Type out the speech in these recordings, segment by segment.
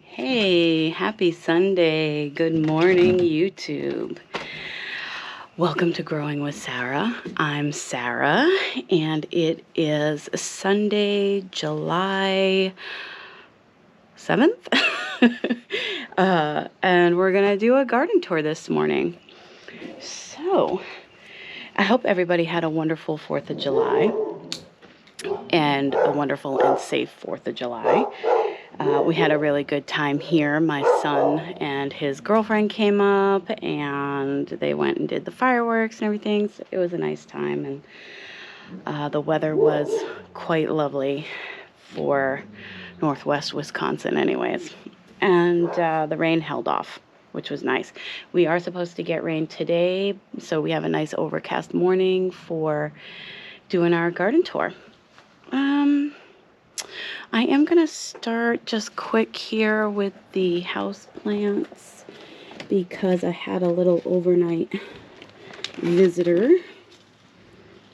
Hey, happy Sunday. Good morning, YouTube. Welcome to Growing with Sarah. I'm Sarah, and it is Sunday, July 7th. And we're going to do a garden tour this morning. So, I hope everybody had a wonderful 4th of July and a wonderful and safe 4th of July. We had a really good time here. My son and his girlfriend came up and they went and did the fireworks and everything. So it was a nice time, and the weather was quite lovely for northwest Wisconsin anyways. And the rain held off, which was nice. We are supposed to get rain today, so we have a nice overcast morning for doing our garden tour. I am going to start just quick here with the house plants because I had a little overnight visitor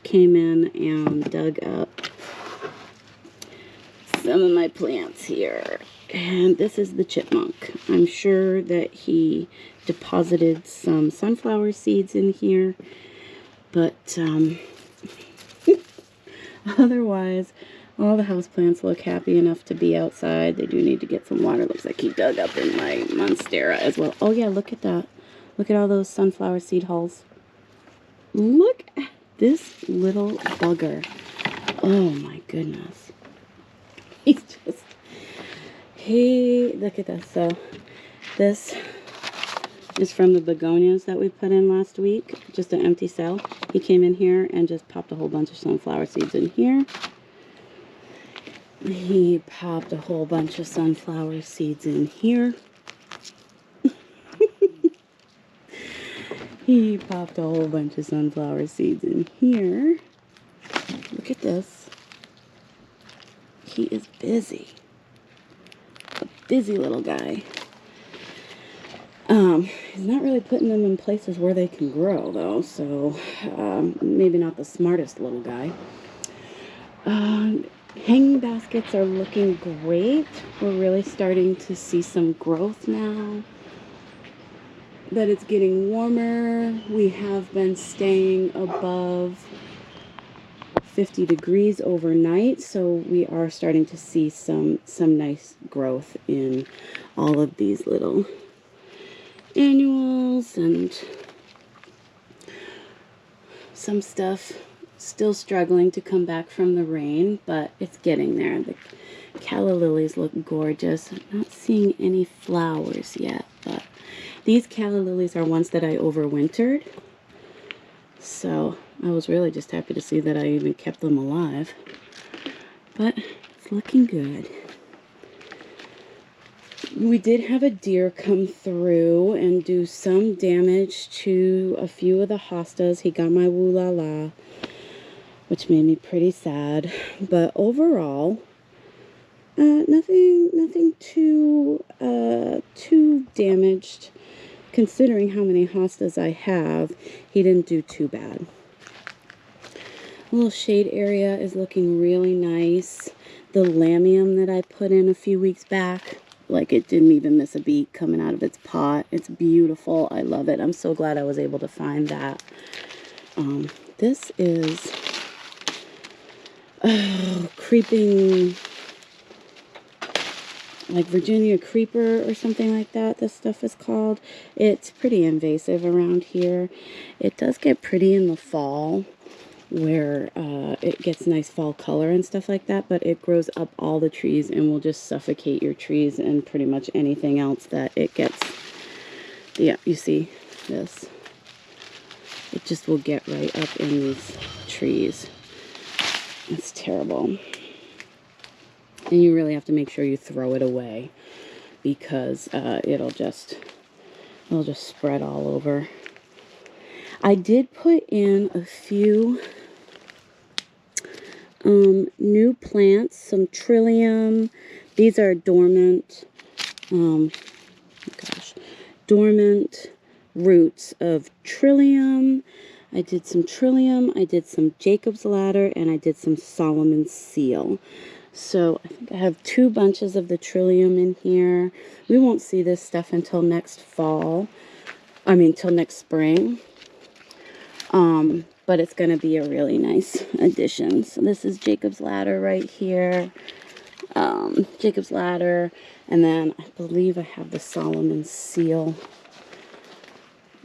came in and dug up some of my plants here. And this is the chipmunk. I'm sure that he deposited some sunflower seeds in here, but otherwise all the houseplants look happy enough to be outside. They do need to get some water. Looks like he dug up in my monstera as well. Oh yeah, look at that. Look at all those sunflower seed hulls. Look at this little bugger. Oh my goodness. He's just... look at this. So this is from the begonias that we put in last week. Just an empty cell. He came in here and just popped a whole bunch of sunflower seeds in here. He popped a whole bunch of sunflower seeds in here. He popped a whole bunch of sunflower seeds in here. Look at this. He is busy. A busy little guy. He's not really putting them in places where they can grow, though, so maybe not the smartest little guy. Hanging baskets are looking great. We're really starting to see some growth now that it's getting warmer. We have been staying above 50 degrees overnight, so we are starting to see some nice growth in all of these little annuals, and some stuff still struggling to come back from the rain, but it's getting there. The calla lilies look gorgeous. I'm not seeing any flowers yet, but these calla lilies are ones that I overwintered, so I was really just happy to see that I even kept them alive. But it's looking good. We did have a deer come through and do some damage to a few of the hostas. He got my woo-la-la, which made me pretty sad. But overall, nothing too damaged. Considering how many hostas I have, he didn't do too bad. A little shade area is looking really nice. The lamium that I put in a few weeks back, like, it didn't even miss a beat coming out of its pot. It's beautiful. I love it. I'm so glad I was able to find that. This is creeping, like Virginia creeper or something like that, this stuff is called. It's pretty invasive around here. It does get pretty in the fall, where it gets nice fall color and stuff like that, but it grows up all the trees and will just suffocate your trees and pretty much anything else that it gets. Yeah, you see this? It just will get right up in these trees. It's terrible. And you really have to make sure you throw it away, because it'll just spread all over. I did put in a few new plants, some trillium. These are dormant, dormant roots of trillium. I did some trillium, I did some Jacob's ladder, and I did some Solomon's seal. So I think I have 2 bunches of the Trillium in here. We won't see this stuff until next fall. I mean, till next spring. But it's going to be a really nice addition. So this is Jacob's Ladder right here. Jacob's Ladder. And then I believe I have the Solomon Seal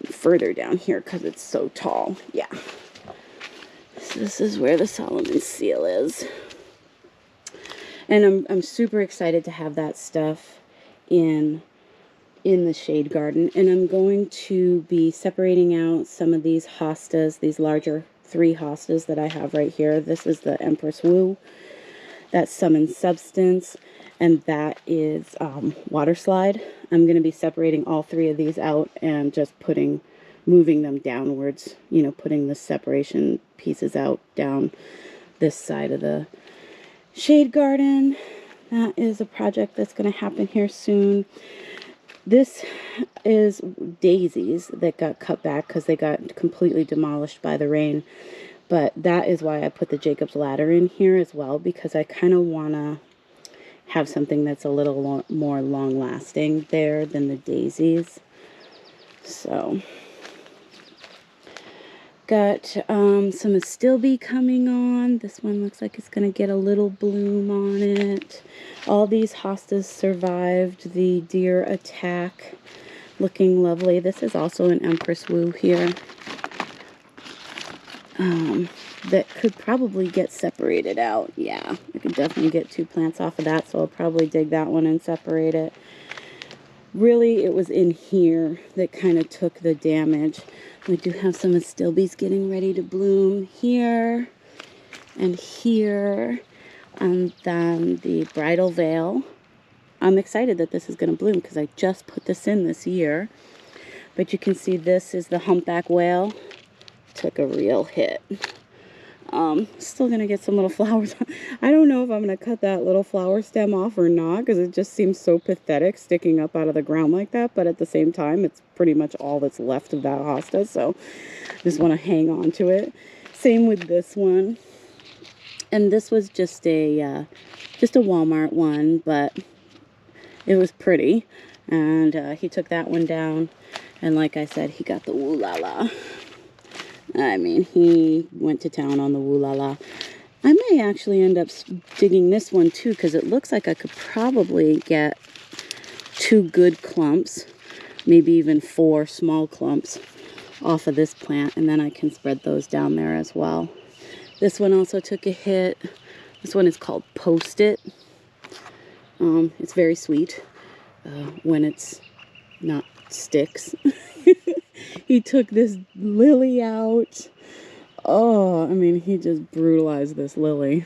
further down here because it's so tall. Yeah. So this is where the Solomon Seal is. And I'm super excited to have that stuff in the shade garden. And I'm going to be separating out some of these hostas, these larger 3 hostas that I have right here. This is the Empress Wu. That's Summon Substance. And that is Water Slide. I'm going to be separating all 3 of these out and just moving them downwards. You know, putting the separation pieces out down this side of the shade garden. That is a project that's going to happen here soon. This is daisies that got cut back because they got completely demolished by the rain. But that is why I put the Jacob's Ladder in here as well, because I kind of want to have something that's a little more long-lasting there than the daisies. So, got some Astilbe coming on. This one looks like it's going to get a little bloom on it. All these hostas survived the deer attack. Looking lovely. This is also an Empress Wu here. That could probably get separated out. Yeah, I could definitely get 2 plants off of that, so I'll probably dig that one and separate it. Really, it was in here that kind of took the damage. We do have some Astilbes getting ready to bloom here and here. And then the Bridal Veil. I'm excited that this is going to bloom because I just put this in this year. But you can see this is the Humpback Whale. Took a real hit. Still going to get some little flowers. I don't know if I'm going to cut that little flower stem off or not, because it just seems so pathetic sticking up out of the ground like that. But at the same time, it's pretty much all that's left of that hosta. So I just want to hang on to it. Same with this one. And this was just a Walmart one, but it was pretty. And he took that one down. And like I said, he got the Woo La La. I mean, he went to town on the Woo La La. I may actually end up digging this one too, because it looks like I could probably get 2 good clumps, maybe even 4 small clumps off of this plant, and then I can spread those down there as well. This one also took a hit. This one is called Post-it. It's very sweet when it's not sticks. He took this lily out. Oh, I mean, he just brutalized this lily.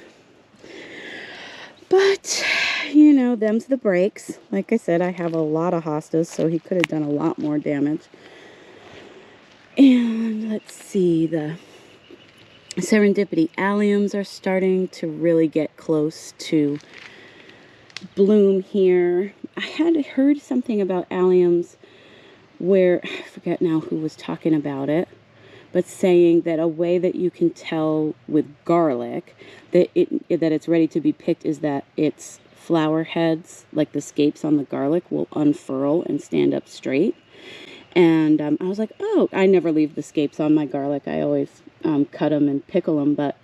But, you know, them's the breaks. Like I said, I have a lot of hostas, so he could have done a lot more damage. And let's see, the Serendipity alliums are starting to really get close to bloom here. I had heard something about alliums where, I forget now who was talking about it, but saying that a way that you can tell with garlic that it's ready to be picked is that its flower heads, like the scapes on the garlic, will unfurl and stand up straight. And I was like, oh, I never leave the scapes on my garlic. I always cut them and pickle them. But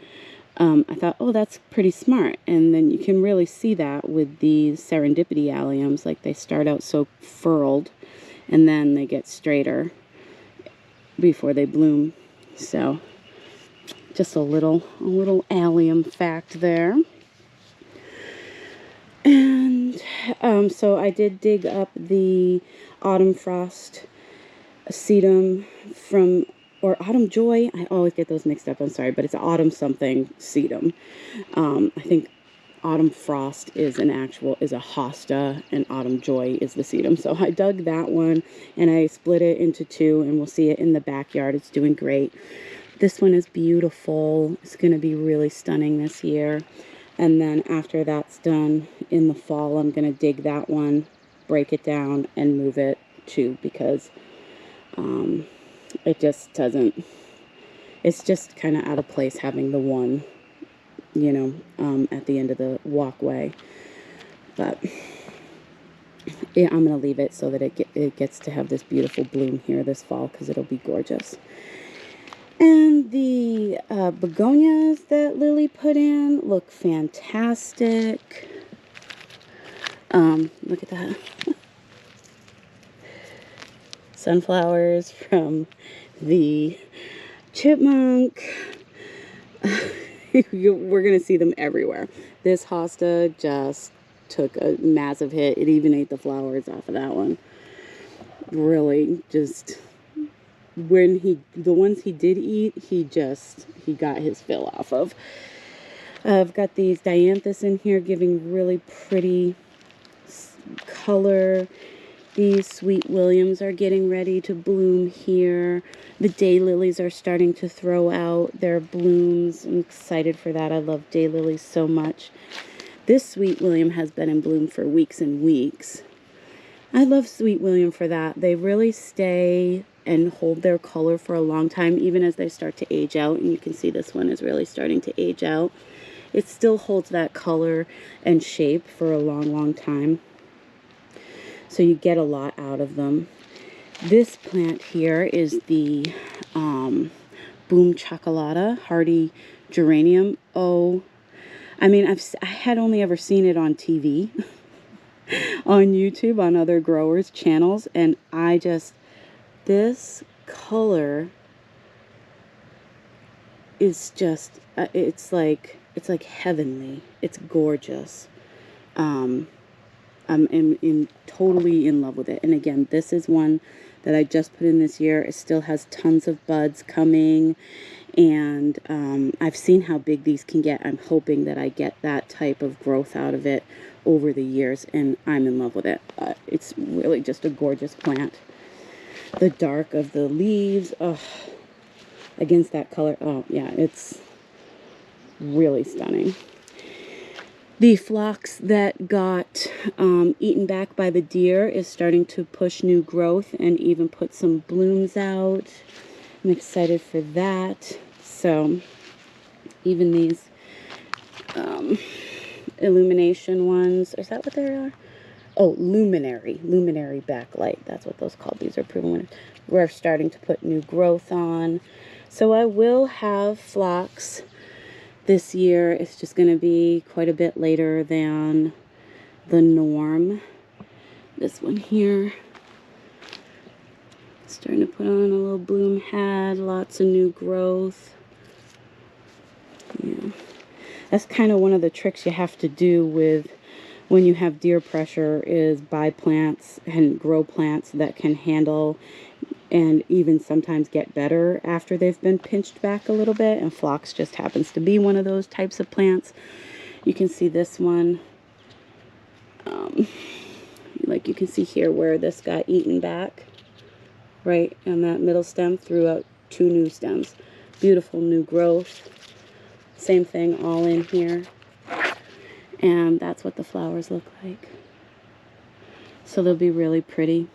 I thought, oh, that's pretty smart. And then you can really see that with these Serendipity alliums. Like, they start out so furled, and then they get straighter before they bloom. So just a little allium fact there. And so I did dig up the Autumn Frost sedum from, or Autumn Joy. I always get those mixed up, I'm sorry, but it's Autumn something sedum. I think Autumn Frost is a hosta, and Autumn Joy is the sedum. So I dug that one and I split it into 2, and we'll see it in the backyard. It's doing great. This one is beautiful. It's going to be really stunning this year. And then after that's done in the fall, I'm going to dig that one, break it down, and move it too, because it just doesn't, it's just kind of out of place having the one you know, at the end of the walkway. But yeah, I'm going to leave it so that it gets to have this beautiful bloom here this fall, because it'll be gorgeous. And the begonias that Lily put in look fantastic. Look at that. Sunflowers from the chipmunk. We're going to see them everywhere. This hosta just took a massive hit. It even ate the flowers off of that one. Really, just when the ones he did eat, he got his fill off of. I've got these dianthus in here giving really pretty color. These sweet williams are getting ready to bloom here. The daylilies are starting to throw out their blooms. I'm excited for that. I love daylilies so much. This sweet william has been in bloom for weeks and weeks. I love sweet william for that. They really stay and hold their color for a long time, even as they start to age out. And you can see this one is really starting to age out. It still holds that color and shape for a long, long time. So you get a lot out of them. This plant here is the Boom Chocolata hardy geranium. Oh, I mean, I had only ever seen it on TV, on YouTube, on other growers' channels, and this color is just, it's like heavenly. It's gorgeous. I'm totally in love with it. And again, this is one that I just put in this year. It still has tons of buds coming, and I've seen how big these can get. I'm hoping that I get that type of growth out of it over the years, and I'm in love with it. It's really just a gorgeous plant. The dark of the leaves, against that color, oh yeah, it's really stunning. The phlox that got eaten back by the deer is starting to push new growth and even put some blooms out. I'm excited for that. So even these illumination ones, is that what they are? Oh, luminary backlight. That's what those called. These are proven winners. We're starting to put new growth on. So I will have phlox this year. It's just going to be quite a bit later than the norm. This one here, starting to put on a little bloom head, lots of new growth. Yeah. That's kind of one of the tricks you have to do with when you have deer pressure, is buy plants and grow plants that can handle and even sometimes get better after they've been pinched back a little bit. And phlox just happens to be one of those types of plants. You can see this one, like you can see here where this got eaten back, right? And that middle stem threw out 2 new stems. Beautiful new growth. Same thing all in here. And that's what the flowers look like. So they'll be really pretty.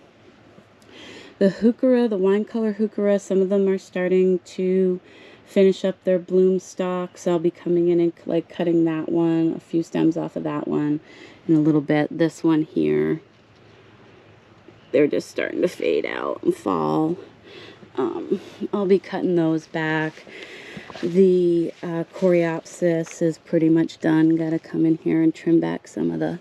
The heuchera, the wine color heuchera, some of them are starting to finish up their bloom stalks. I'll be coming in and like cutting that one, a few stems off of that one in a little bit. This one here, they're just starting to fade out and fall. I'll be cutting those back. The coreopsis is pretty much done. Got to come in here and trim back some of the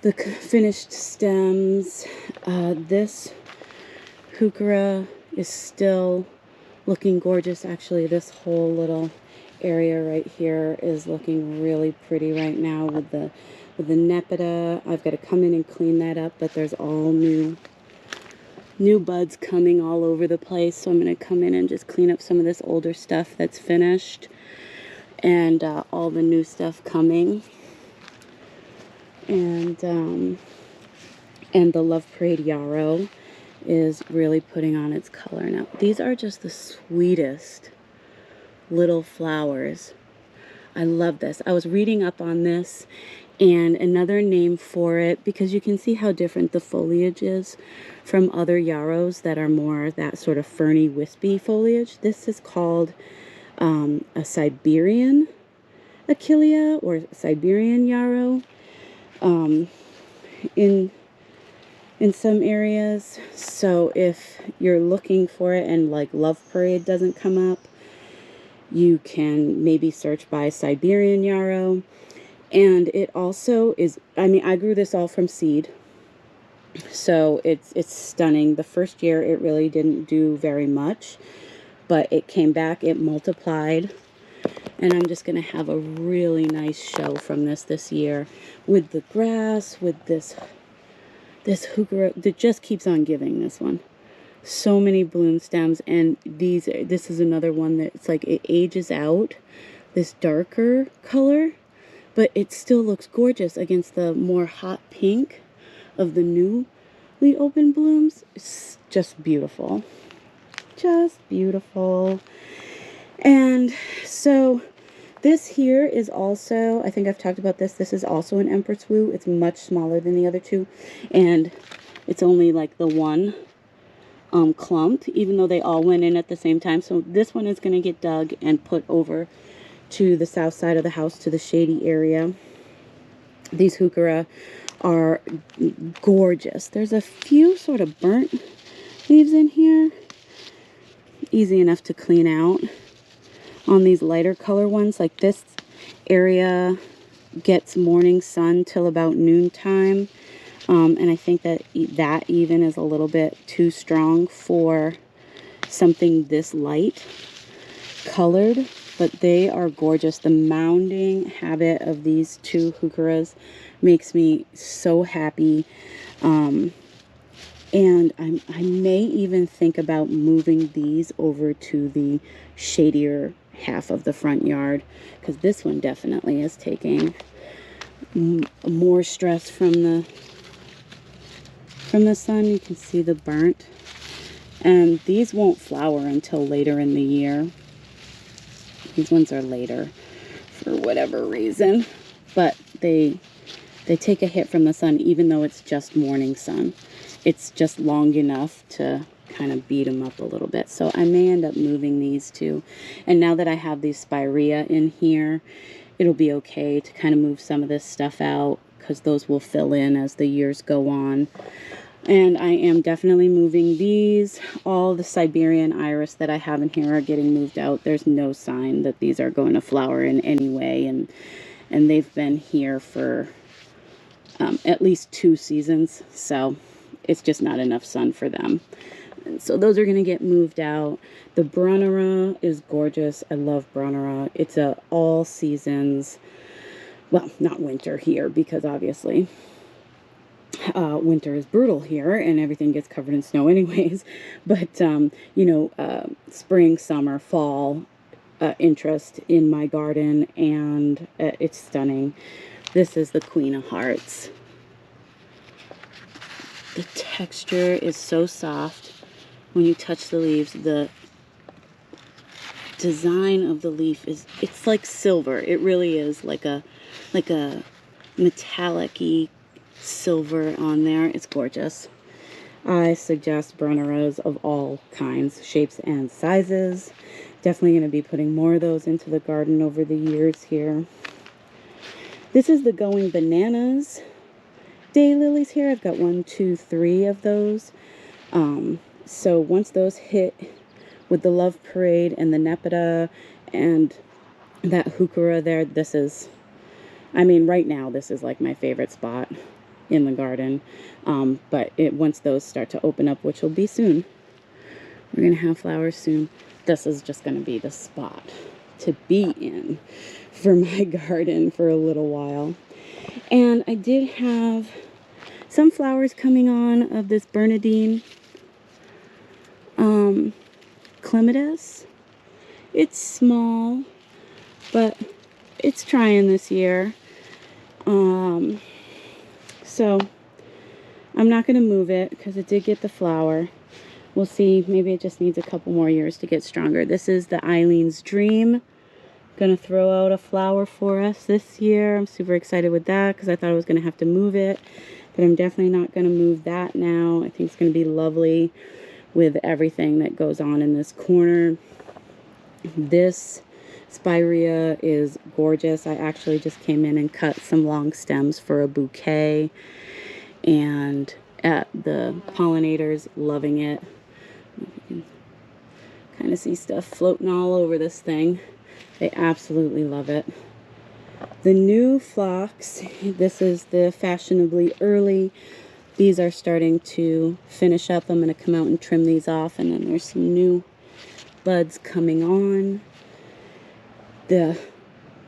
finished stems. This heuchera is still looking gorgeous. Actually, this whole little area right here is looking really pretty right now with the nepeta. I've got to come in and clean that up, but there's all new buds coming all over the place. So I'm going to come in and just clean up some of this older stuff that's finished, and all the new stuff coming. And the Love Parade yarrow is really putting on its color now. These are just the sweetest little flowers. I love this. I was reading up on this, and another name for it, because you can see how different the foliage is from other yarrows that are more that sort of ferny, wispy foliage. This is called a Siberian Achillea or Siberian yarrow in some areas. So if you're looking for it and like Love Parade doesn't come up, you can maybe search by Siberian yarrow. And it also is, I mean, I grew this all from seed. So it's stunning. The first year it really didn't do very much, but it came back, it multiplied. And I'm just going to have a really nice show from this year with the grass, with this heuchera that just keeps on giving. This one, so many bloom stems, and this is another one that it's like it ages out, this darker color, but it still looks gorgeous against the more hot pink of the newly open blooms. It's just beautiful, just beautiful. And so this here is also, I think I've talked about this. This is also an Empress Wu. It's much smaller than the other two, and it's only like the one clump, even though they all went in at the same time. So this one is going to get dug and put over to the south side of the house, to the shady area. These heuchera are gorgeous. There's a few sort of burnt leaves in here, easy enough to clean out. On these lighter color ones, like this area gets morning sun till about noontime, and I think that even is a little bit too strong for something this light colored, but they are gorgeous. The mounding habit of these two heucheras makes me so happy, and I may even think about moving these over to the shadier half of the front yard, because this one definitely is taking more stress from the sun. You can see the burnt, and these won't flower until later in the year. These ones are later for whatever reason, but they take a hit from the sun, even though it's just morning sun. It's just long enough to kind of beat them up a little bit. So I may end up moving these two. And now that I have these spirea in here, it'll be okay to kind of move some of this stuff out, because those will fill in as the years go on. And I am definitely moving these. All the Siberian iris that I have in here are getting moved out. There's no sign that these are going to flower in any way. And they've been here for at least 2 seasons. So it's just not enough sun for them. And so those are going to get moved out. The Brunnera is gorgeous. I love Brunnera. It's a all seasons, well, not winter here, because obviously winter is brutal here and everything gets covered in snow anyways. But, you know, spring, summer, fall interest in my garden, and it's stunning. This is the Queen of Hearts. The texture is so soft. When you touch the leaves, the design of the leaf it's like silver. It really is like a metallic-y silver on there. It's gorgeous. I suggest Brunneras of all kinds, shapes, and sizes. Definitely going to be putting more of those into the garden over the years here. This is the Going Bananas daylilies here. I've got 1, 2, 3 of those. So once those hit with the Love Parade and the Nepeta and that heuchera there, this is, I mean, right now this is like my favorite spot in the garden. But once those start to open up, which will be soon, we're gonna have flowers soon, this is just gonna be the spot to be in for my garden for a little while. And I did have some flowers coming on of this Bernardine clematis. It's small, but it's trying this year. So I'm not going to move it because it did get the flower. We'll see. Maybe it just needs a couple more years to get stronger. This is the Eileen's Dream. Going to throw out a flower for us this year. I'm super excited with that because I thought I was going to have to move it, but I'm definitely not going to move that now. I think it's going to be lovely with everything that goes on in this corner. This Spirea is gorgeous. I actually just came in and cut some long stems for a bouquet, and the pollinators loving it. You can kind of see stuff floating all over this thing. They absolutely love it. The new phlox, this is the fashionably early. These are starting to finish up. I'm going to come out and trim these off, and then there's some new buds coming on. The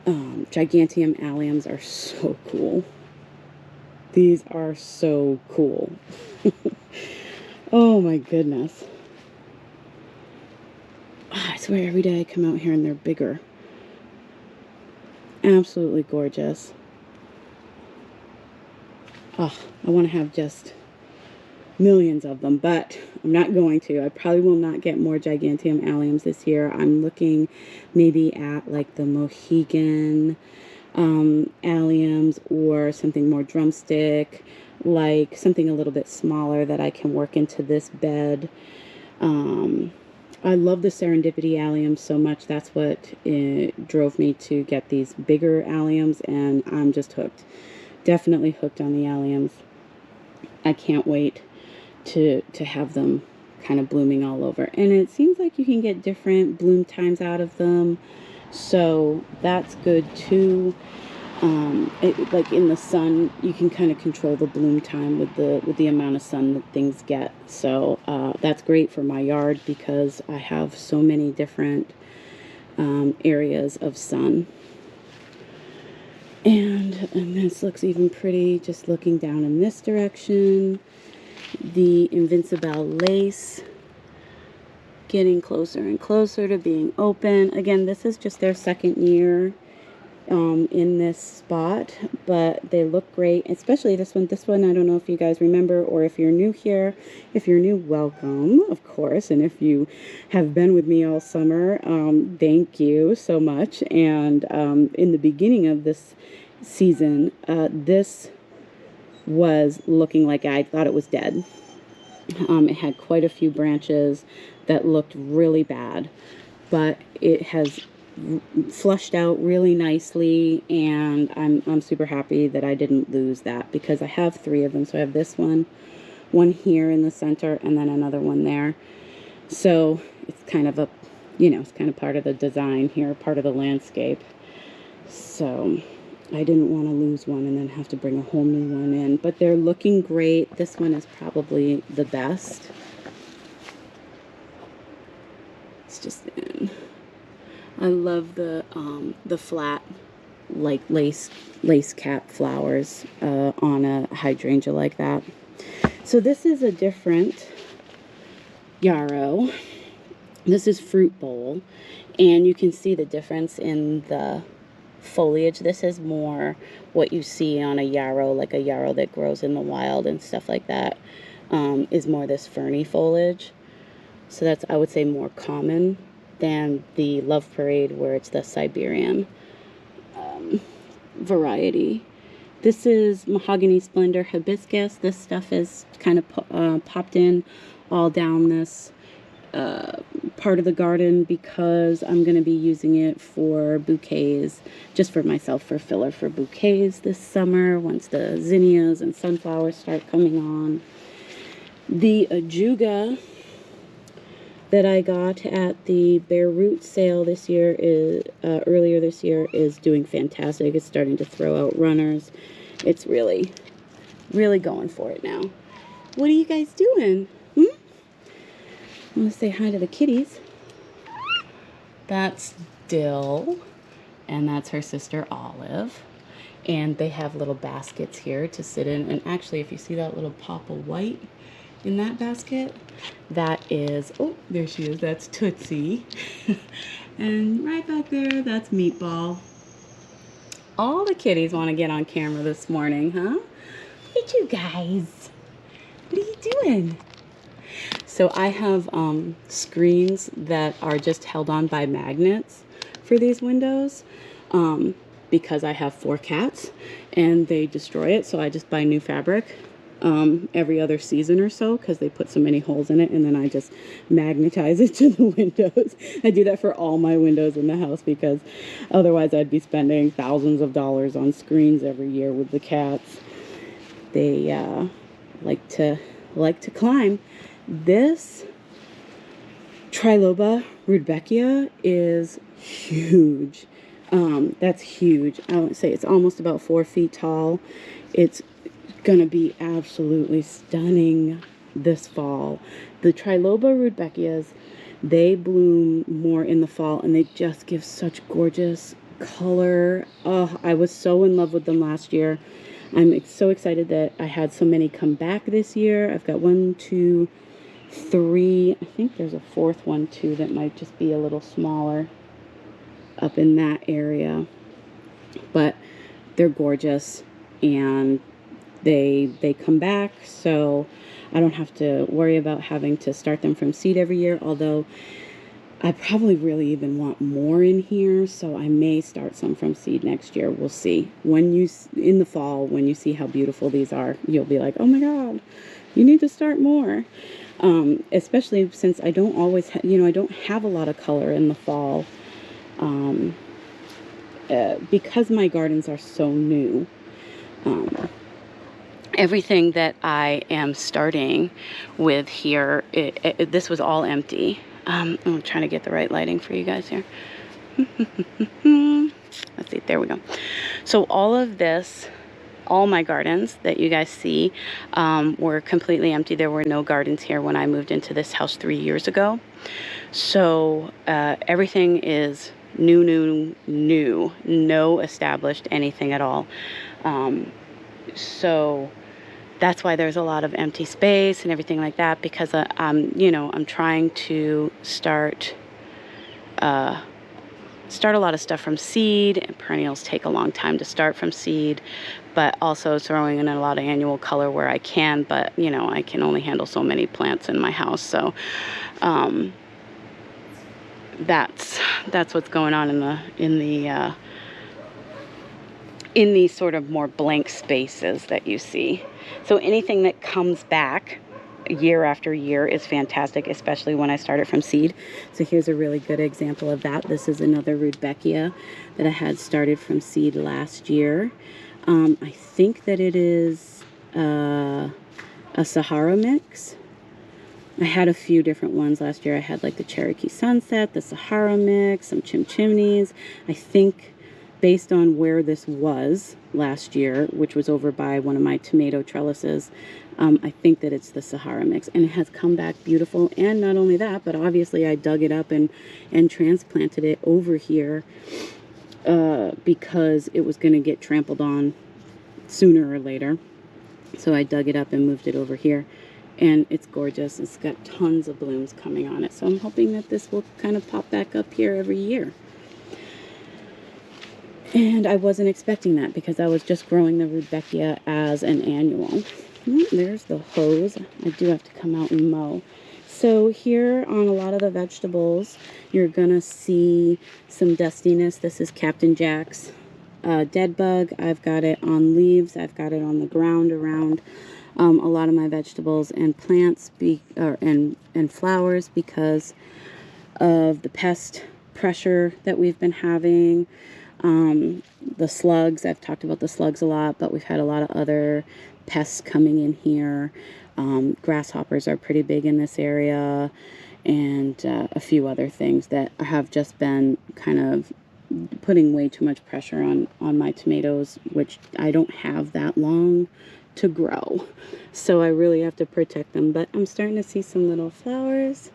gigantium alliums are so cool. These are so cool. Oh my goodness. I swear every day I come out here and they're bigger. Absolutely gorgeous. Oh, I want to have just millions of them, but I'm not going to. I probably will not get more gigantium alliums this year. I'm looking maybe at like the Mohican alliums, or something more drumstick, like something a little bit smaller that I can work into this bed. I love the serendipity alliums so much. That's what drove me to get these bigger alliums, and I'm just hooked. Definitely hooked on the alliums. I can't wait to have them kind of blooming all over. And it seems like you can get different bloom times out of them, so that's good too. Like in the sun, you can kind of control the bloom time with the amount of sun that things get. So that's great for my yard because I have so many different areas of sun. And this looks even pretty just looking down in this direction. The Invincible lace getting closer and closer to being open. Again, this is just their second year in this spot, but they look great, especially this one. This one, I don't know if you guys remember, or if you're new here. If you're new, welcome, of course, and if you have been with me all summer, thank you so much. And in the beginning of this season, this was looking like I thought it was dead. It had quite a few branches that looked really bad, but it has flushed out really nicely, and I'm super happy that I didn't lose that, because I have 3 of them. So I have this one here in the center, and then another one there. So it's kind of a, it's kind of part of the design here, part of the landscape. So I didn't want to lose one and then have to bring a whole new one in, but they're looking great. This one is probably the best. It's just in. I love the flat, like lace cap flowers on a hydrangea like that. So this is a different yarrow. This is fruit bowl, and you can see the difference in the foliage. This is more what you see on a yarrow, like a yarrow that grows in the wild and stuff like that, is more this ferny foliage. So that's, I would say, more common than the Love Parade, where it's the Siberian variety. This is Mahogany Splendor Hibiscus. This stuff is kind of popped in all down this part of the garden because I'm going to be using it for bouquets, just for myself, for filler for bouquets this summer once the zinnias and sunflowers start coming on. The ajuga that I got at the Bare Root sale this year is earlier this year is doing fantastic. It's starting to throw out runners. It's really going for it now. What are you guys doing? I want to say hi to the kitties. That's Dill, and that's her sister Olive, and they have little baskets here to sit in. And actually, if you see that little pop of white in that basket, that is, oh, there she is, that's Tootsie. And right back there, that's Meatball. All the kitties want to get on camera this morning, huh? Look at you guys. What are you doing? So I have screens that are just held on by magnets for these windows because I have 4 cats and they destroy it, so I just buy new fabric every other season or so, because they put so many holes in it, and then I just magnetize it to the windows. I do that for all my windows in the house, because otherwise I'd be spending thousands of dollars on screens every year with the cats. They like to climb. This Triloba rudbeckia is huge. That's huge. I would say it's almost about 4 feet tall. It's gonna be absolutely stunning this fall. The Triloba rudbeckias, they bloom more in the fall, and they just give such gorgeous color. Oh, I was so in love with them last year. I'm so excited that I had so many come back this year. I've got 1, 2, 3. I think there's a 4th one too that might just be a little smaller up in that area. But they're gorgeous, and they come back, so I don't have to worry about having to start them from seed every year, although I probably really even want more in here, so I may start some from seed next year. We'll see. In the fall, when you see how beautiful these are, you'll be like, oh my god, you need to start more. Especially since I don't always I don't have a lot of color in the fall, because my gardens are so new. Everything that I am starting with here, this was all empty. I'm trying to get the right lighting for you guys here. Let's see, there we go. So all of this, all my gardens that you guys see were completely empty. There were no gardens here when I moved into this house 3 years ago. So everything is new, no established anything at all. So that's why there's a lot of empty space and everything like that, because I'm trying to start a lot of stuff from seed, and perennials take a long time to start from seed, but also throwing in a lot of annual color where I can, but I can only handle so many plants in my house. So that's what's going on in these sort of more blank spaces that you see. So anything that comes back year after year is fantastic, especially when I start it from seed. So here's a really good example of that. This is another rudbeckia that I had started from seed last year. I think that it is a Sahara mix. I had a few different ones last year. I had like the Cherokee Sunset, the Sahara mix, some chimneys. I think based on where this was last year, which was over by one of my tomato trellises, I think that it's the Sahara mix, and it has come back beautiful. And not only that, but obviously I dug it up and transplanted it over here because it was going to get trampled on sooner or later. So I dug it up and moved it over here, and it's gorgeous. It's got tons of blooms coming on it, so I'm hoping that this will kind of pop back up here every year. And I wasn't expecting that, because I was just growing the rudbeckia as an annual. There's the hose. I do have to come out and mow. So here on a lot of the vegetables, you're gonna see some dustiness. This is Captain Jack's dead bug. I've got it on leaves. I've got it on the ground around a lot of my vegetables and plants and flowers, because of the pest pressure that we've been having. The slugs, I've talked about the slugs a lot, but we've had a lot of other pests coming in here. Grasshoppers are pretty big in this area, and a few other things that have just been kind of putting way too much pressure on my tomatoes, which I don't have that long to grow. So I really have to protect them, but I'm starting to see some little flowers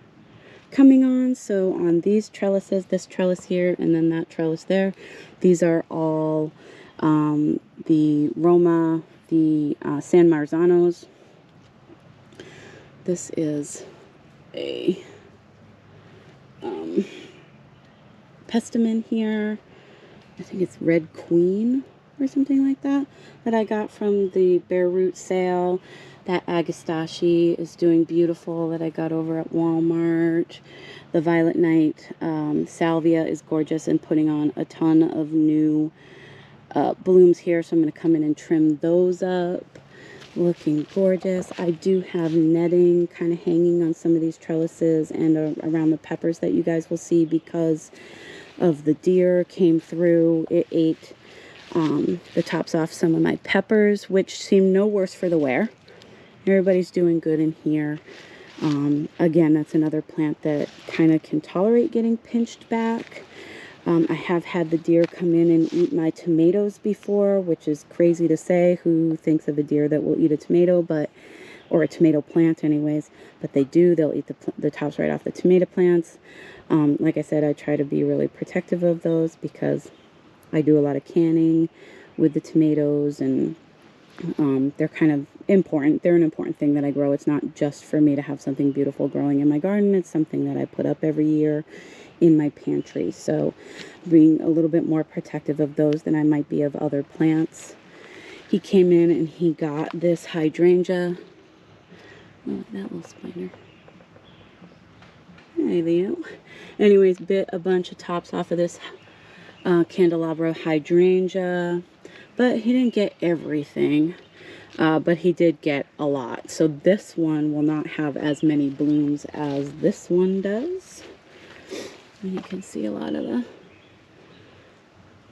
coming on. So on these trellises, this trellis here and then that trellis there, these are all the Roma, the San Marzanos. This is a pestamon here. I think it's Red Queen or something like that, that I got from the bare root sale. That Agastache is doing beautiful, that I got over at Walmart. The Violet Night Salvia is gorgeous and putting on a ton of new blooms here, so I'm going to come in and trim those up. looking gorgeous. I do have netting kind of hanging on some of these trellises and around the peppers that you guys will see because of the deer came through. It ate the tops off some of my peppers, which seem no worse for the wear. Everybody's doing good in here. Again, that's another plant that kind of can tolerate getting pinched back. I have had the deer come in and eat my tomatoes before, which is crazy to say. Who thinks of a deer that will eat a tomato, or a tomato plant anyways, but they do. They'll eat the tops right off the tomato plants. Like I said, I try to be really protective of those because I do a lot of canning with the tomatoes, and they're kind of important. They're an important thing that I grow. It's not just for me to have something beautiful growing in my garden. It's something that I put up every year in my pantry. So being a little bit more protective of those than I might be of other plants. He came in and he got this hydrangea. Oh, that little spider. Hey, Leo. Anyways, bit a bunch of tops off of this candelabra hydrangea, but he didn't get everything. But he did get a lot. So this one will not have as many blooms as this one does. And you can see a lot of the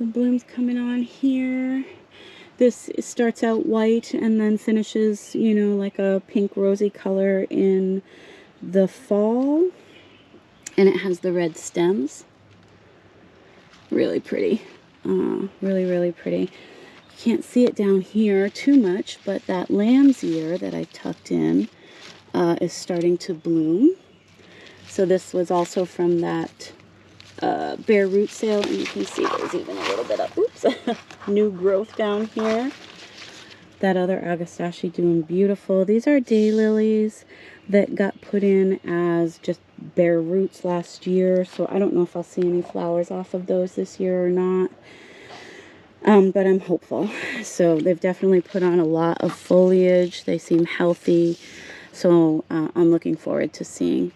blooms coming on here. This starts out white and then finishes, you know, like a pink rosy color in the fall. And it has the red stems. Really pretty. Really, really pretty. Can't see it down here too much, but that lamb's ear that I tucked in is starting to bloom. So this was also from that bare root sale, and you can see there's even a little bit of, oops, new growth down here. That other agastache doing beautiful. These are daylilies that got put in as just bare roots last year, so I don't know if I'll see any flowers off of those this year or not. But I'm hopeful. So they've definitely put on a lot of foliage. They seem healthy. So I'm looking forward to seeing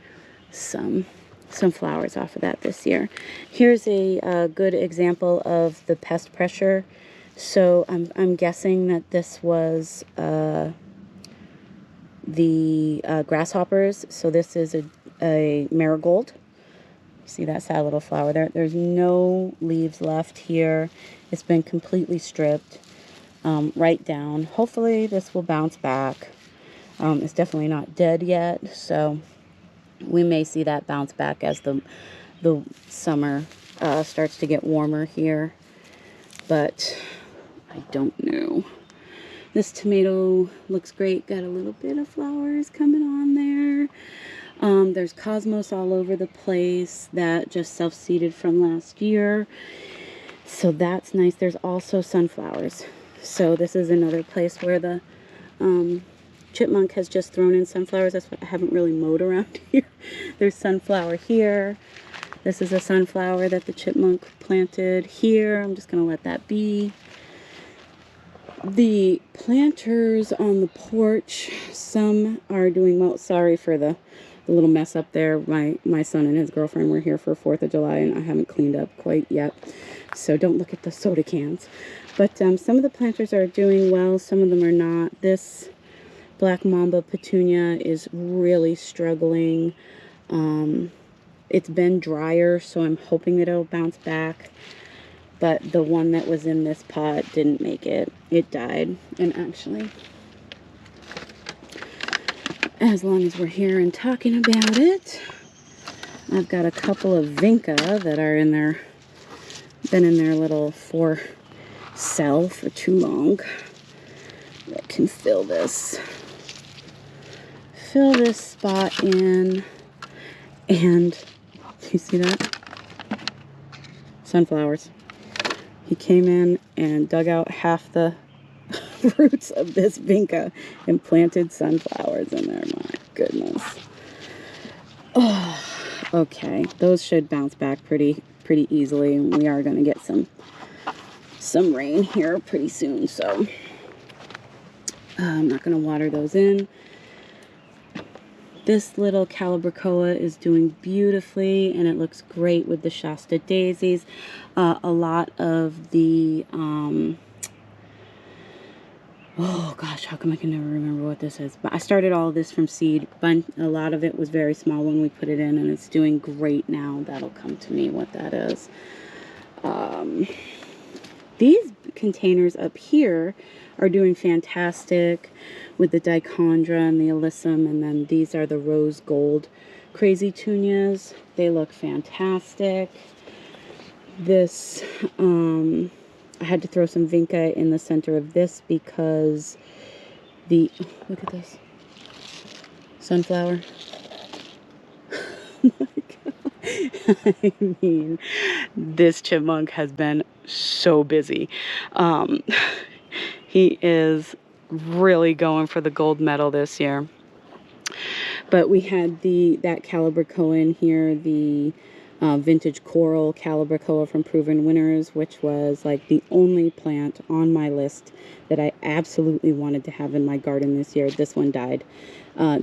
some flowers off of that this year. Here's a good example of the pest pressure. So I'm guessing that this was the grasshoppers. So this is a marigold. See that sad little flower there? There's no leaves left here. It's been completely stripped right down. Hopefully this will bounce back. It's definitely not dead yet, so we may see that bounce back as the summer starts to get warmer here. But I don't know. This tomato looks great. Got a little bit of flowers coming on there. There's cosmos all over the place that just self-seeded from last year. So that's nice. There's also sunflowers. So this is another place where the chipmunk has just thrown in sunflowers. That's what I haven't really mowed around here. There's sunflower here. This is a sunflower that the chipmunk planted here. I'm just going to let that be. The planters on the porch, some are doing well. Sorry for the little mess up there. My son and his girlfriend were here for 4th of July, and I haven't cleaned up quite yet. So don't look at the soda cans. But some of the planters are doing well. Some of them are not. This Black Mamba petunia is really struggling. It's been drier, so I'm hoping that it'll bounce back. But the one that was in this pot didn't make it. It died. And actually, as long as we're here and talking about it, I've got a couple of vinca that are in their, been in their little 4 cell for too long. That can fill this spot in. And you see that? Sunflowers. He came in and dug out half the roots of this vinca and planted sunflowers in there. My goodness. Oh, okay. Those should bounce back pretty easily, and we are going to get some rain here pretty soon, so I'm not going to water those in. This little calibrachoa is doing beautifully, and it looks great with the Shasta daisies. A lot of the Oh gosh, how come I can never remember what this is? But I started all of this from seed. But a lot of it was very small when we put it in, and it's doing great now. That'll come to me what that is. These containers up here are doing fantastic with the dichondra and the alyssum, and then these are the rose gold crazy tunias. They look fantastic. This, I had to throw some vinca in the center of this because the, look at this, sunflower. Oh my God. I mean, this chipmunk has been so busy. He is really going for the gold medal this year. But we had that Calibrachoa in here, the vintage coral Calibrachoa from Proven Winners, which was like the only plant on my list that I absolutely wanted to have in my garden this year. This one died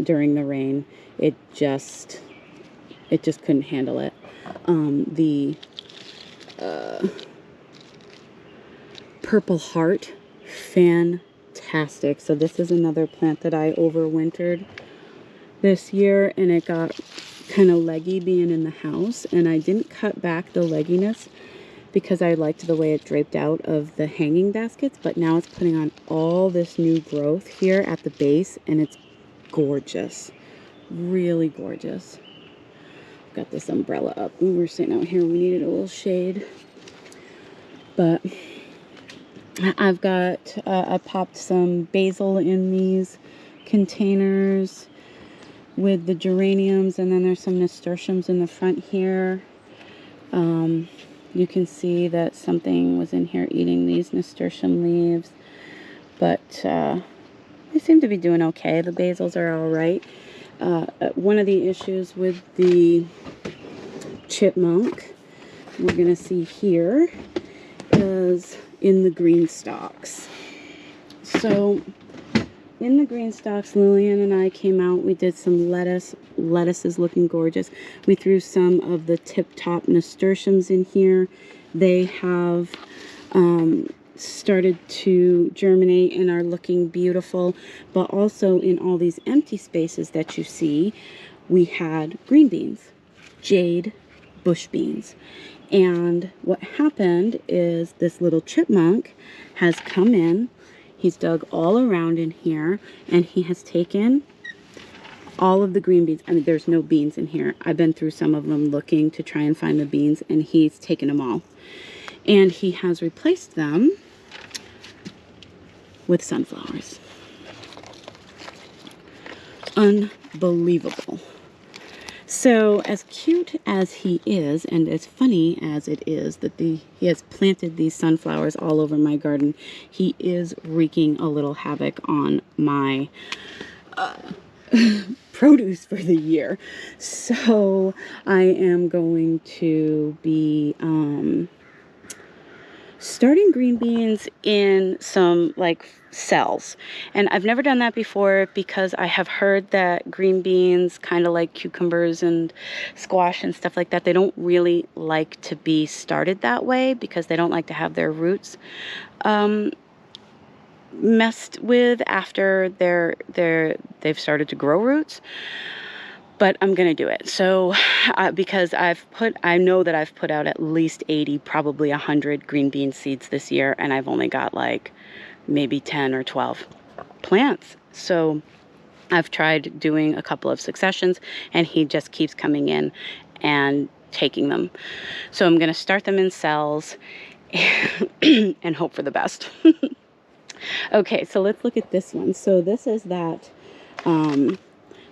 during the rain. It just couldn't handle it. The Purple Heart, fantastic. So this is another plant that I overwintered this year, and it got kind of leggy being in the house, and I didn't cut back the legginess because I liked the way it draped out of the hanging baskets, but now it's putting on all this new growth here at the base, and it's gorgeous, really gorgeous. Got this umbrella up when we were sitting out here. We needed a little shade, but I've got I popped some basil in these containers with the geraniums, and then there's some nasturtiums in the front here. You can see that something was in here eating these nasturtium leaves, but they seem to be doing okay. The basils are all right. One of the issues with the chipmunk we're gonna see here is in the green stalks. So in the green stalks, Lillian and I came out, we did some lettuce. Lettuce is looking gorgeous. We threw some of the tip-top nasturtiums in here. They have started to germinate and are looking beautiful, but also in all these empty spaces that you see, we had green beans, jade bush beans. And what happened is this little chipmunk has come in. He's dug all around in here, and he has taken all of the green beans. I mean, there's no beans in here. I've been through some of them looking to try and find the beans, and he's taken them all. And he has replaced them with sunflowers. Unbelievable. So as cute as he is, and as funny as it is that he has planted these sunflowers all over my garden, he is wreaking a little havoc on my produce for the year. So I am going to be starting green beans in some like cells, and I've never done that before because I have heard that green beans, kind of like cucumbers and squash and stuff like that, they don't really like to be started that way because they don't like to have their roots messed with after they've started to grow roots. But I'm gonna do it. So because I know that I've put out at least 80, probably 100 green bean seeds this year, and I've only got like maybe 10 or 12 plants. So I've tried doing a couple of successions, and he just keeps coming in and taking them. So I'm gonna start them in cells and hope for the best. Okay, so let's look at this one. So this is that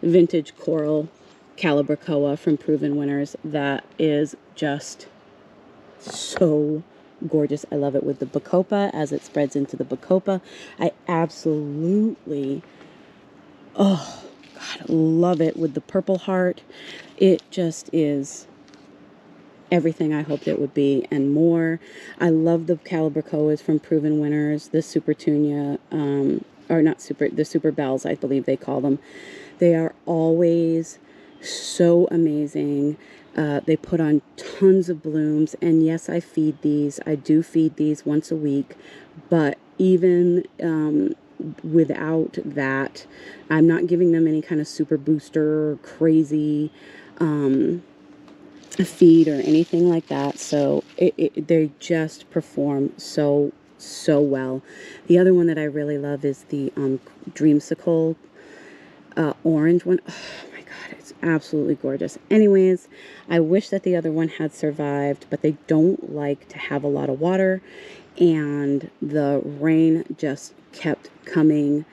vintage coral Calibrachoa from Proven Winners that is just so gorgeous. I love it with the bacopa as it spreads into the bacopa. I absolutely, oh God, love it with the Purple Heart. It just is everything I hoped it would be and more. I love the Calibrachoas from Proven Winners, the Super Tunia, or not super, the Super Bells, I believe they call them. They are always so amazing. They put on tons of blooms, and yes, I feed these. I do feed these once a week, but even without that. I'm not giving them any kind of super booster or crazy feed or anything like that. So they just perform so well. The other one that I really love is the Dreamsicle orange one. Oh my god, it's absolutely gorgeous. Anyways, I wish that the other one had survived, but they don't like to have a lot of water, and the rain just kept coming,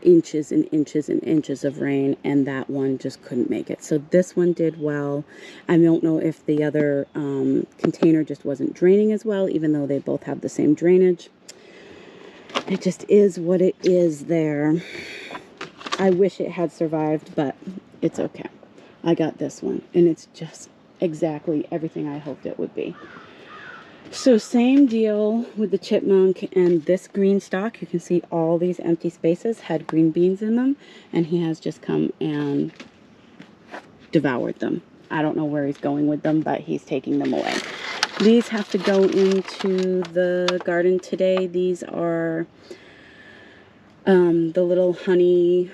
inches and inches and inches of rain, and that one just couldn't make it. So this one did well. I don't know if the other container just wasn't draining as well, even though they both have the same drainage. It just is what it is there. I wish it had survived, but it's okay. I got this one, and it's just exactly everything I hoped it would be. So same deal with the chipmunk and this green stalk. You can see all these empty spaces had green beans in them, and he has just come and devoured them. I don't know where he's going with them, but he's taking them away. These have to go into the garden today. These are the little honey,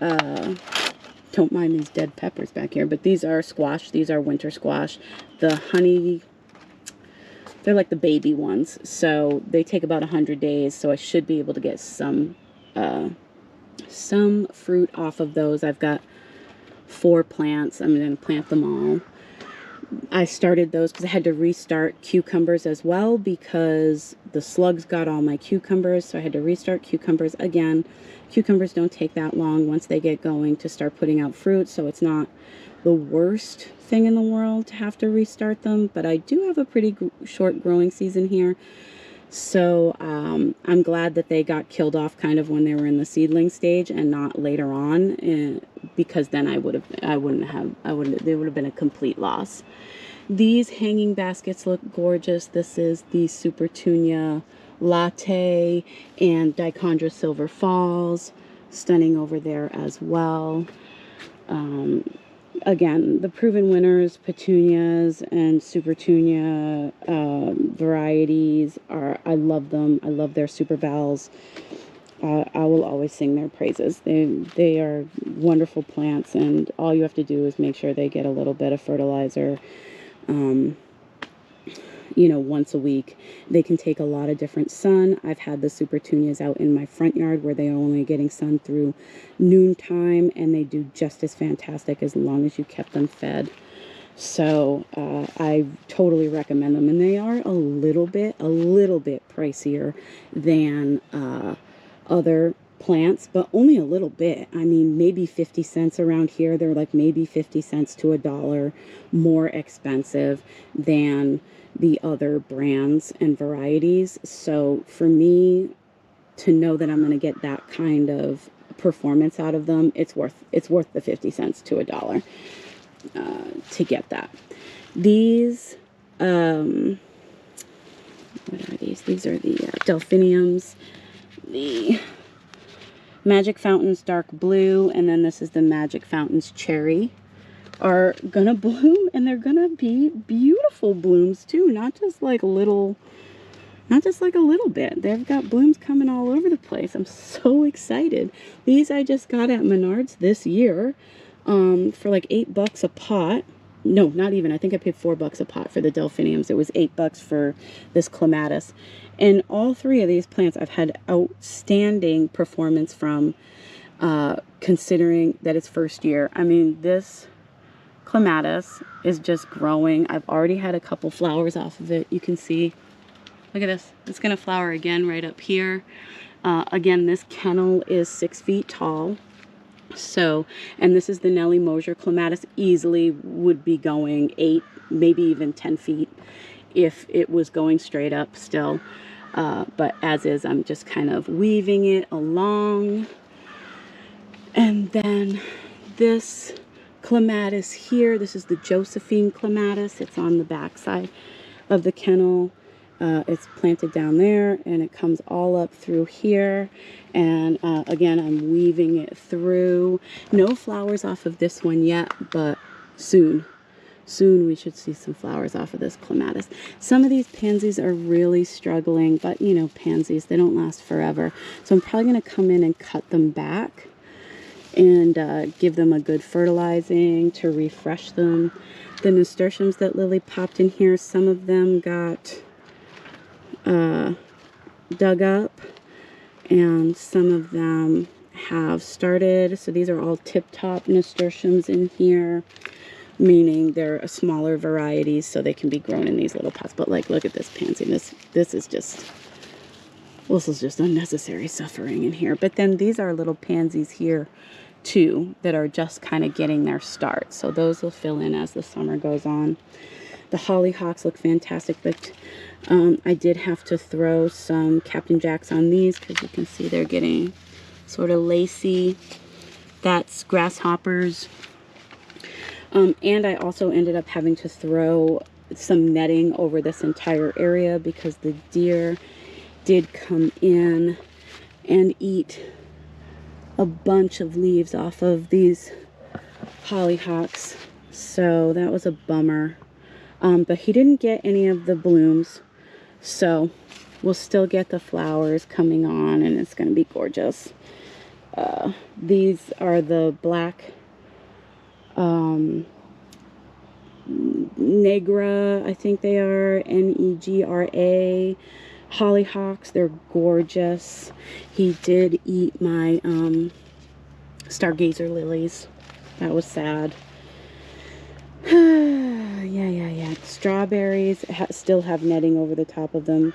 don't mind these dead peppers back here, but these are squash. These are winter squash. The honey, they're like the baby ones, so they take about 100 days, so I should be able to get some fruit off of those. I've got 4 plants. I'm going to plant them all. I started those because I had to restart cucumbers as well because the slugs got all my cucumbers, so I had to restart cucumbers again. Cucumbers don't take that long once they get going to start putting out fruit, so it's not the worst thing in the world to have to restart them, but I do have a pretty short growing season here. So I'm glad that they got killed off kind of when they were in the seedling stage and not later on, because then they would have been a complete loss. These hanging baskets look gorgeous. This is the Supertunia Latte and Dichondra Silver Falls, stunning over there as well. Again, the proven winners, petunias and Supertunia varieties, I love them. I love their super vals. I will always sing their praises. They are wonderful plants, and all you have to do is make sure they get a little bit of fertilizer, once a week. They can take a lot of different sun. I've had the Supertunias out in my front yard where they are only getting sun through noontime, and they do just as fantastic as long as you kept them fed. So I totally recommend them, and they are a little bit pricier than other plants, but only a little bit. I mean, maybe 50 cents around here. They're like maybe 50 cents to $1 more expensive than the other brands and varieties. So for me to know that I'm going to get that kind of performance out of them, it's worth the 50 cents to $1 to get that. These what are these? These are the delphiniums, the Magic Fountains Dark Blue, and then this is the Magic Fountains Cherry, are gonna bloom, and they're gonna be beautiful blooms too, not just like a little bit. They've got blooms coming all over the place. I'm so excited. These I just got at Menards this year for like $8 a pot. No, not even. I think I paid $4 a pot for the delphiniums. It was $8 for this clematis. And all 3 of these plants I've had outstanding performance from, considering that it's first year. I mean, this clematis is just growing. I've already had a couple flowers off of it. You can see, look at this. It's going to flower again right up here. Again, this kennel is 6 feet tall. So, and this is the Nellie Mosier clematis, easily would be going 8, maybe even 10 feet if it was going straight up still. But as is, I'm just kind of weaving it along. And then this clematis here, this is the Josephine clematis. It's on the back side of the kennel. It's planted down there, and it comes all up through here. And again, I'm weaving it through. No flowers off of this one yet, but soon. soon we should see some flowers off of this clematis. Some of these pansies are really struggling, but you know, pansies, they don't last forever. So I'm probably going to come in and cut them back and give them a good fertilizing to refresh them. The nasturtiums that Lily popped in here, some of them got dug up and some of them have started. So these are all tip-top nasturtiums in here, meaning they're a smaller varieties so they can be grown in these little pots. But like, look at this pansy. This is just unnecessary suffering in here. But then these are little pansies here too that are just kind of getting their start. So those will fill in as the summer goes on. The hollyhocks look fantastic, but I did have to throw some Captain Jacks on these because you can see they're getting sort of lacy. That's grasshoppers. And I also ended up having to throw some netting over this entire area because the deer did come in and eat a bunch of leaves off of these hollyhocks. So that was a bummer. But he didn't get any of the blooms, so we'll still get the flowers coming on, and it's going to be gorgeous. These are the black Negra, I think they are, Negra hollyhocks. They're gorgeous. He did eat my stargazer lilies. That was sad. Yeah. Strawberries still have netting over the top of them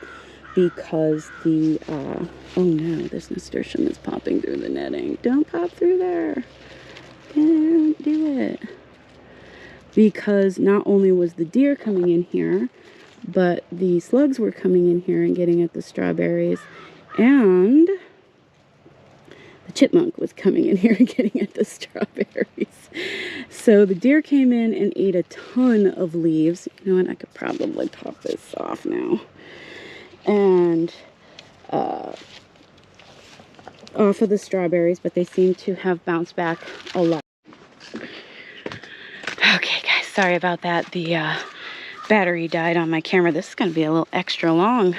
because the, oh no, this nasturtium is popping through the netting. Don't pop through there. Don't do it. Because not only was the deer coming in here, but the slugs were coming in here and getting at the strawberries, and the chipmunk was coming in here and getting at the strawberries. So the deer came in and ate a ton of leaves. You know what? I could probably pop this off now. And off of the strawberries, but they seem to have bounced back a lot. Okay, guys, sorry about that. The battery died on my camera. This is going to be a little extra long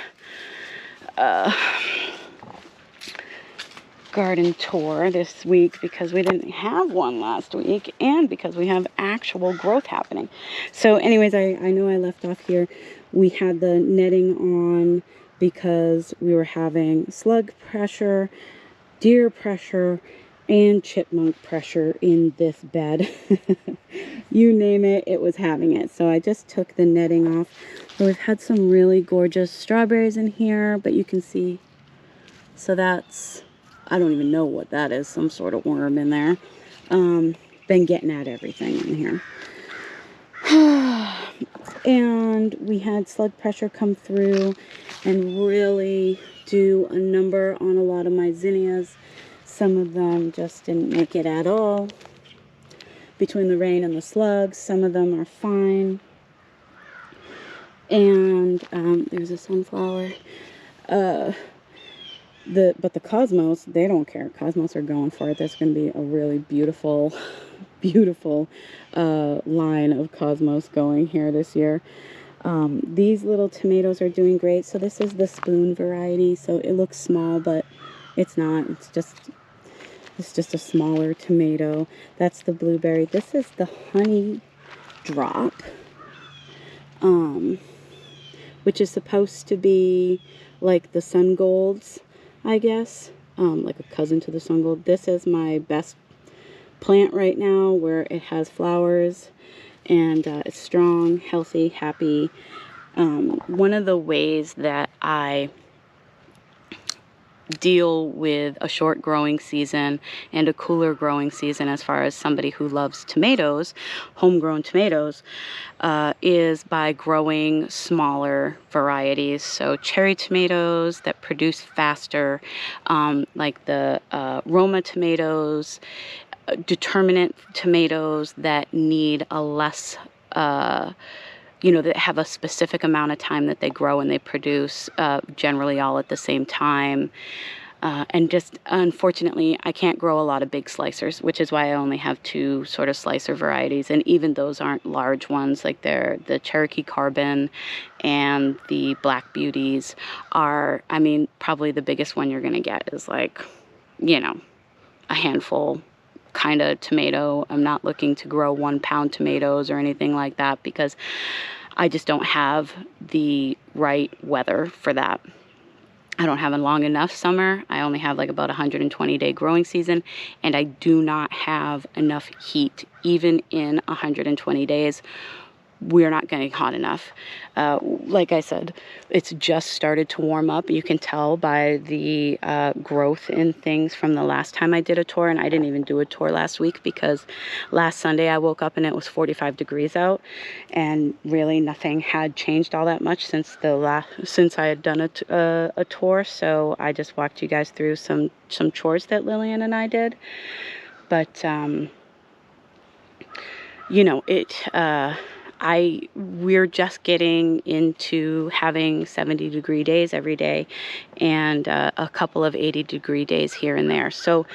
garden tour this week because we didn't have one last week and because we have actual growth happening. So anyways, I know I left off here. We had the netting on because we were having slug pressure, deer pressure, and chipmunk pressure in this bed. You name it, it was having it. So I just took the netting off. So we've had some really gorgeous strawberries in here, but you can see, so that's, I don't even know what that is, some sort of worm in there. Been getting at everything in here. And we had slug pressure come through and really do a number on a lot of my zinnias. Some of them just didn't make it at all. Between the rain and the slugs, some of them are fine. And there's a sunflower. But the cosmos, they don't care. Cosmos are going for it. There's going to be a really beautiful, beautiful line of cosmos going here this year. These little tomatoes are doing great. So this is the spoon variety. So it looks small, but it's not. It's just a smaller tomato. That's the blueberry. This is the honey drop, which is supposed to be like the sun golds, I guess, like a cousin to the sun gold. This is my best plant right now, where it has flowers and it's strong, healthy, happy. One of the ways that I deal with a short growing season and a cooler growing season, as far as somebody who loves tomatoes, homegrown tomatoes, is by growing smaller varieties. So cherry tomatoes that produce faster, like the Roma tomatoes, determinate tomatoes that need a less that have a specific amount of time that they grow and they produce, generally all at the same time. And just unfortunately, I can't grow a lot of big slicers, which is why I only have 2 sort of slicer varieties. And even those aren't large ones, like they're the Cherokee Carbon and the Black Beauties are, I mean, probably the biggest one you're going to get is like, you know, a handful kind of tomato. I'm not looking to grow 1-pound tomatoes or anything like that because I just don't have the right weather for that. I don't have a long enough summer. I only have like about 120-day growing season, and I do not have enough heat. Even in 120 days, we're not getting hot enough. Like I said, it's just started to warm up. You can tell by the growth in things from the last time I did a tour, and I didn't even do a tour last week because last Sunday I woke up and it was 45 degrees out, and really nothing had changed all that much since I had done a tour. So I just walked you guys through some chores that Lillian and I did, but you know, we're just getting into having 70-degree days every day and a couple of 80-degree days here and there. So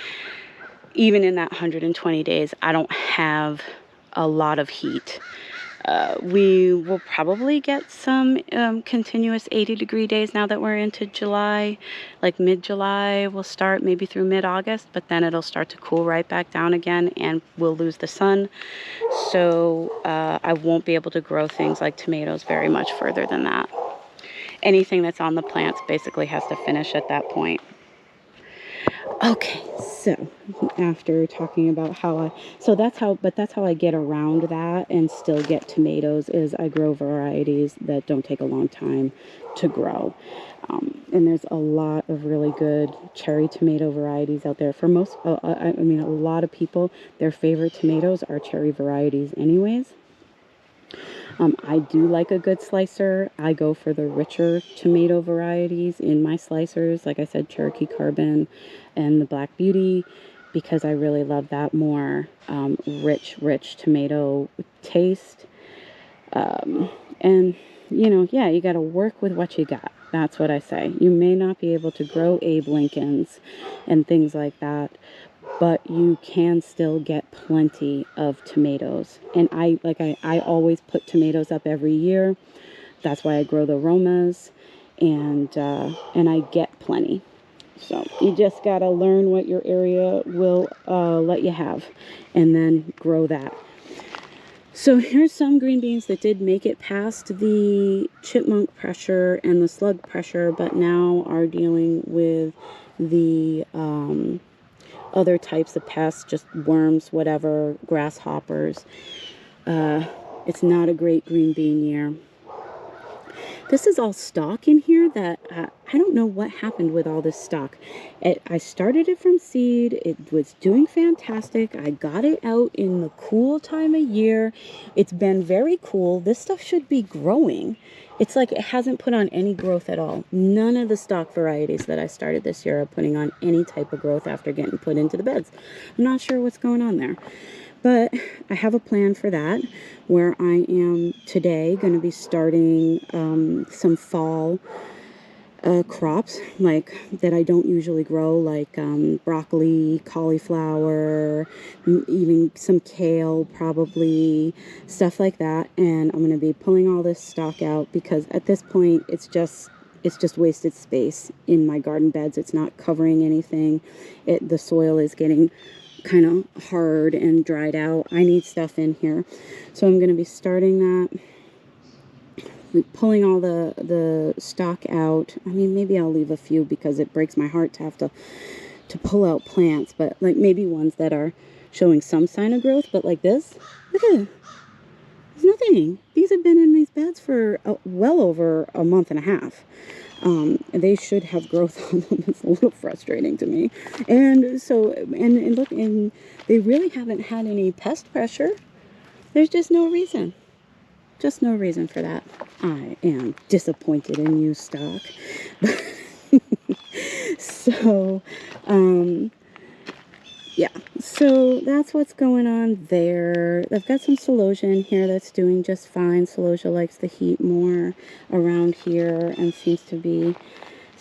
even in that 120 days, I don't have a lot of heat. We will probably get some continuous 80-degree days now that we're into July. Like mid-July will start, maybe through mid-August, but then it'll start to cool right back down again and we'll lose the sun. So I won't be able to grow things like tomatoes very much further than that. Anything that's on the plants basically has to finish at that point. Okay, so after talking about that's how I get around that and still get tomatoes is I grow varieties that don't take a long time to grow. And there's a lot of really good cherry tomato varieties out there. For most, I mean, a lot of people, their favorite tomatoes are cherry varieties anyways. I do like a good slicer. I go for the richer tomato varieties in my slicers. Like I said, Cherokee Carbon and the Black Beauty, because I really love that more rich tomato taste. And, you know, yeah, you got to work with what you got. That's what I say. You may not be able to grow Abe Lincolns and things like that, but you can still get plenty of tomatoes. And I always put tomatoes up every year. That's why I grow the Romas, and I get plenty. So you just got to learn what your area will let you have and then grow that. So here's some green beans that did make it past the chipmunk pressure and the slug pressure, but now are dealing with the other types of pests, just worms, whatever, grasshoppers. It's not a great green bean year. This is all stock in here that I don't know what happened with all this stock. I started it from seed. It was doing fantastic. I got it out in the cool time of year. It's been very cool. This stuff should be growing. It's like it hasn't put on any growth at all. None of the stock varieties that I started this year are putting on any type of growth after getting put into the beds. I'm not sure what's going on there. But I have a plan for that, where I am today going to be starting some fall crops like that I don't usually grow, like broccoli, cauliflower, even some kale, probably stuff like that. And I'm going to be pulling all this stock out because at this point it's just wasted space in my garden beds. It's not covering anything. The soil is getting kind of hard and dried out. I need stuff in here. So I'm going to be starting that, pulling all the stock out. I mean, maybe I'll leave a few because it breaks my heart to have to pull out plants, but like maybe ones that are showing some sign of growth. But like this, look at it. There's nothing. These have been in these beds for well over a month and a half. They should have growth on them. It's a little frustrating to me. And so, and look, and they really haven't had any pest pressure. There's just no reason. Just no reason for that. I am disappointed in you, stock. So, yeah, so that's what's going on there. I've got some celosia in here that's doing just fine. Celosia likes the heat more around here and seems to be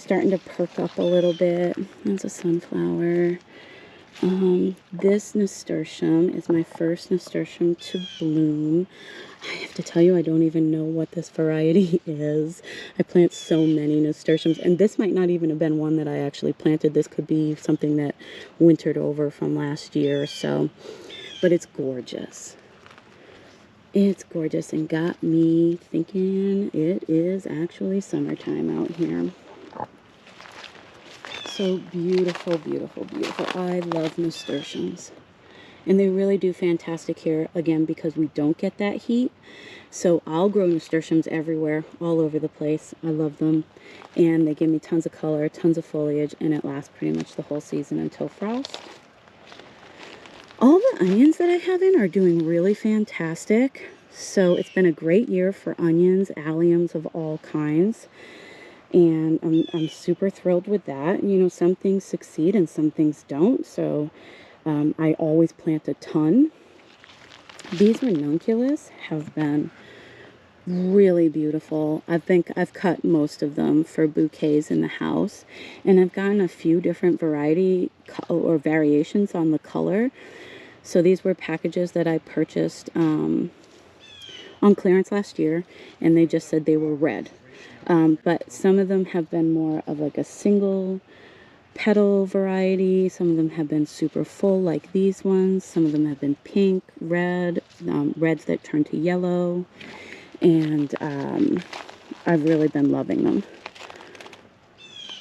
starting to perk up a little bit. There's a sunflower. This nasturtium is my first nasturtium to bloom. I have to tell you, I don't even know what this variety is. I plant so many nasturtiums, and this might not even have been one that I actually planted. This could be something that wintered over from last year or so, but it's gorgeous. It's gorgeous and got me thinking it is actually summertime out here. So beautiful, beautiful, beautiful. I love nasturtiums. And they really do fantastic here, again, because we don't get that heat. So I'll grow nasturtiums everywhere, all over the place. I love them. And they give me tons of color, tons of foliage, and it lasts pretty much the whole season until frost. All the onions that I have in are doing really fantastic. So it's been a great year for onions, alliums of all kinds. And I'm super thrilled with that. You know, some things succeed and some things don't. So I always plant a ton. These ranunculus have been really beautiful. I think I've cut most of them for bouquets in the house. And I've gotten a few different variety or variations on the color. So these were packages that I purchased on clearance last year. And they just said they were red. But some of them have been more of like a single petal variety. Some of them have been super full like these ones. Some of them have been pink, red, reds that turn to yellow. And I've really been loving them.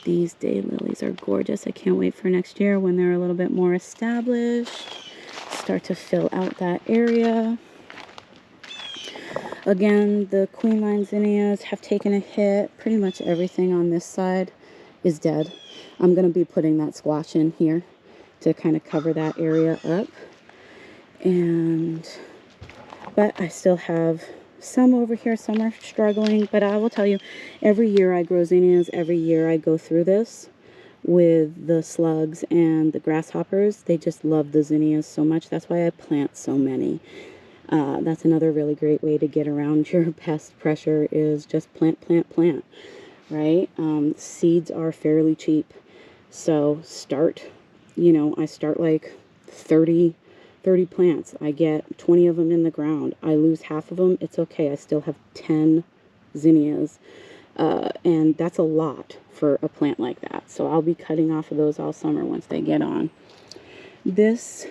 These daylilies are gorgeous. I can't wait for next year when they're a little bit more established. Start to fill out that area. Again, the queen line zinnias have taken a hit. Pretty much everything on this side is dead. I'm going to be putting that squash in here to kind of cover that area up. But I still have some over here. Some are struggling. But I will tell you, every year I grow zinnias. Every year I go through this with the slugs and the grasshoppers. They just love the zinnias so much. That's why I plant so many. That's another really great way to get around your pest pressure is just plant, plant, plant, right? Seeds are fairly cheap. So start, you know, I start like 30 plants. I get 20 of them in the ground. I lose half of them. It's okay. I still have 10 zinnias. And that's a lot for a plant like that. So I'll be cutting off of those all summer once they get on. This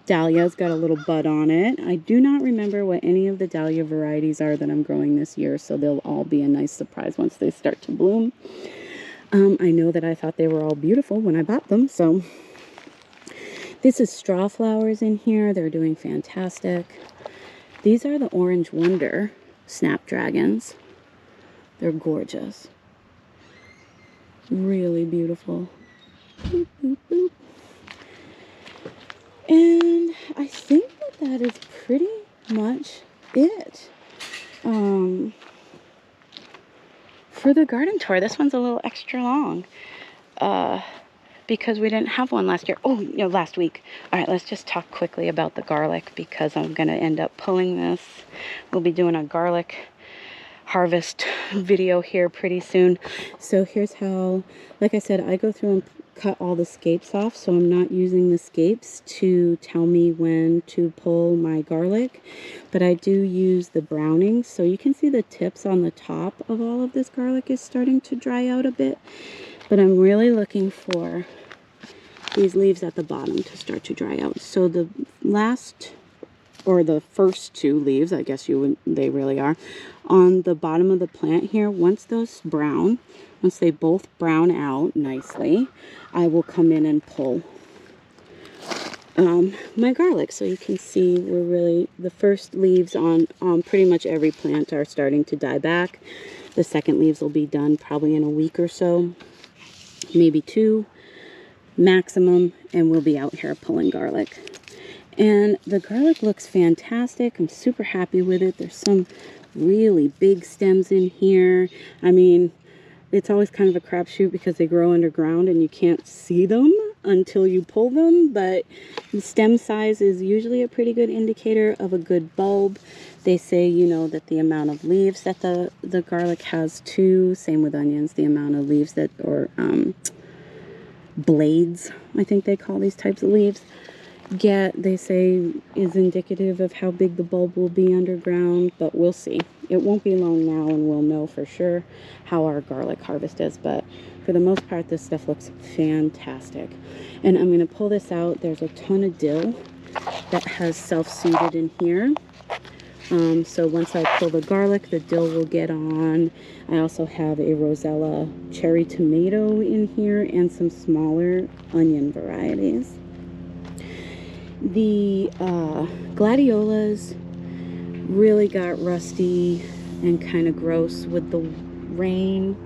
Dahlia's got a little bud on it. I do not remember what any of the dahlia varieties are that I'm growing this year, so they'll all be a nice surprise once they start to bloom. I know that I thought they were all beautiful when I bought them, so this is straw flowers in here. They're doing fantastic. These are the Orange Wonder snapdragons. They're gorgeous. Really beautiful. Boop, boop, boop. And I think that is pretty much it for the garden tour. This one's a little extra long because we didn't have one last year. Oh, no, last week. All right, let's just talk quickly about the garlic because I'm going to end up pulling this. We'll be doing a garlic harvest video here pretty soon. So here's how, like I said, I go through and cut all the scapes off, so I'm not using the scapes to tell me when to pull my garlic, but I do use the browning. So you can see the tips on the top of all of this garlic is starting to dry out a bit, but I'm really looking for these leaves at the bottom to start to dry out. So the last, or the first two leaves, I guess they really are, on the bottom of the plant here, once those brown, once they both brown out nicely, I will come in and pull my garlic. So you can see the first leaves on pretty much every plant are starting to die back. The second leaves will be done probably in a week or so, maybe 2 maximum, and we'll be out here pulling garlic. And the garlic looks fantastic. I'm super happy with it. There's some really big stems in here. I mean, it's always kind of a crapshoot because they grow underground and you can't see them. until you pull them, but the stem size is usually a pretty good indicator of a good bulb. They say, you know, that the amount of leaves that the garlic has too, same with onions, the amount of leaves that, or blades, I think they call these types of leaves, they say is indicative of how big the bulb will be underground, but we'll see. It won't be long now and we'll know for sure how our garlic harvest is, but for the most part this stuff looks fantastic. And I'm going to pull this out. There's a ton of dill that has self-seeded in here. So once I pull the garlic, the dill will get on. I also have a Rosella cherry tomato in here and some smaller onion varieties. The gladiolas really got rusty and kind of gross with the rain.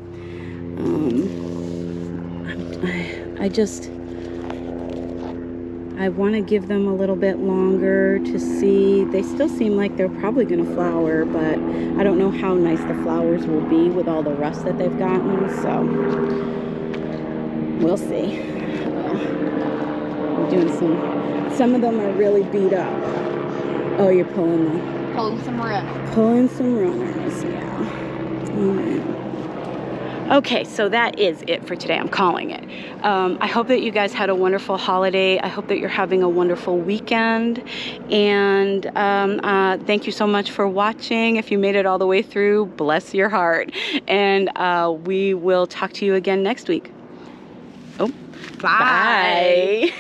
I want to give them a little bit longer to see. They still seem like they're probably going to flower, but I don't know how nice the flowers will be with all the rust that they've gotten, so we'll see. I'm doing some of them are really beat up. Oh, you're pulling them. Pulling some runners. Pulling some runners, yeah. All right. Okay, so that is it for today. I'm calling it. I hope that you guys had a wonderful holiday. I hope that you're having a wonderful weekend. And thank you so much for watching. If you made it all the way through, bless your heart. And we will talk to you again next week. Oh, bye.